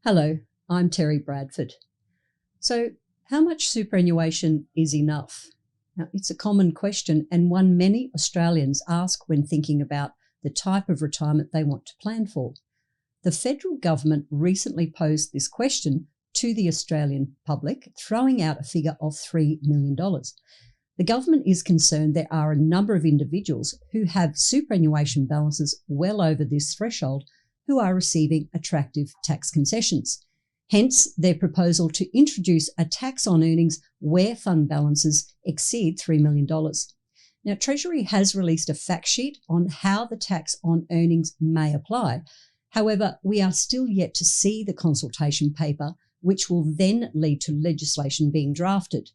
Hello, I'm Terri Bradford. So, how much superannuation is enough? Now, it's a common question and one many Australians ask when thinking about the type of retirement they want to plan for. The federal government recently posed this question to the Australian public, throwing out a figure of $3 million. The government is concerned there are a number of individuals who have superannuation balances well over this threshold who are receiving attractive tax concessions. Hence, their proposal to introduce a tax on earnings where fund balances exceed $3 million. Now, Treasury has released a fact sheet on how the tax on earnings may apply. However, we are still yet to see the consultation paper, which will then lead to legislation being drafted.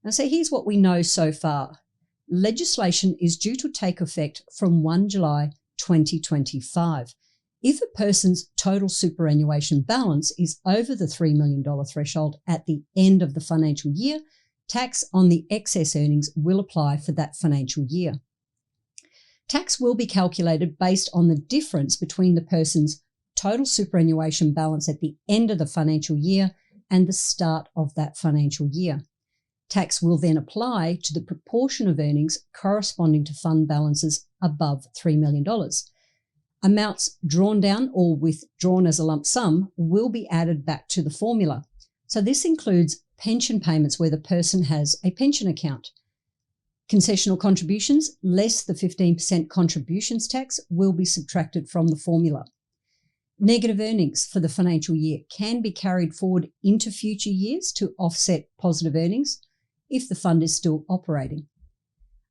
Now, so here's what we know so far. Legislation is due to take effect from 1 July 2025. If a person's total superannuation balance is over the $3 million threshold at the end of the financial year, tax on the excess earnings will apply for that financial year. Tax will be calculated based on the difference between the person's total superannuation balance at the end of the financial year and the start of that financial year. Tax will then apply to the proportion of earnings corresponding to fund balances above $3 million. Amounts drawn down or withdrawn as a lump sum will be added back to the formula. So this includes pension payments where the person has a pension account. Concessional contributions, less the 15% contributions tax, will be subtracted from the formula. Negative earnings for the financial year can be carried forward into future years to offset positive earnings if the fund is still operating.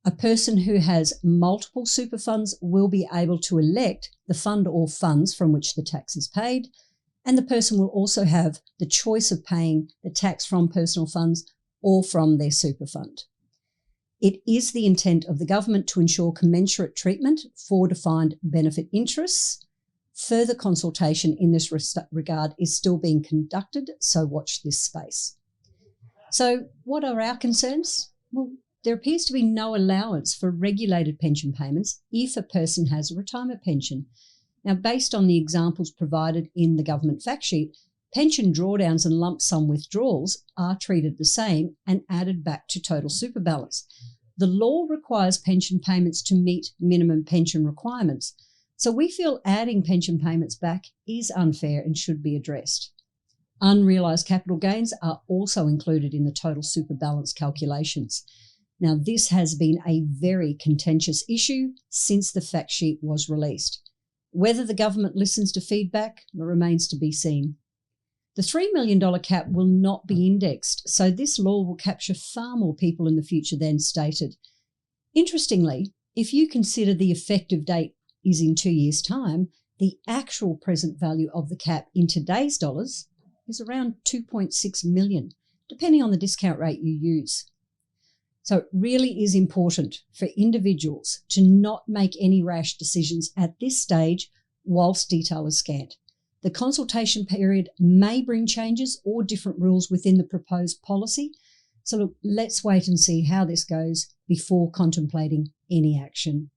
A person who has multiple super funds will be able to elect the fund or funds from which the tax is paid, and the person will also have the choice of paying the tax from personal funds or from their super fund. It is the intent of the government to ensure commensurate treatment for defined benefit interests. Further consultation in this regard is still being conducted, so watch this space. So what are our concerns? Well, there appears to be no allowance for regulated pension payments if a person has a retirement pension. Now, based on the examples provided in the government fact sheet, pension drawdowns and lump sum withdrawals are treated the same and added back to total super balance. The law requires pension payments to meet minimum pension requirements, so we feel adding pension payments back is unfair and should be addressed. Unrealised capital gains are also included in the total super balance calculations. Now, this has been a very contentious issue since the fact sheet was released. Whether the government listens to feedback remains to be seen. The $3 million cap will not be indexed, so this law will capture far more people in the future than stated. Interestingly, if you consider the effective date is in 2 years' time, the actual present value of the cap in today's dollars is around $2.6 million, depending on the discount rate you use. So it really is important for individuals to not make any rash decisions at this stage whilst detail is scant. The consultation period may bring changes or different rules within the proposed policy. So look, let's wait and see how this goes before contemplating any action.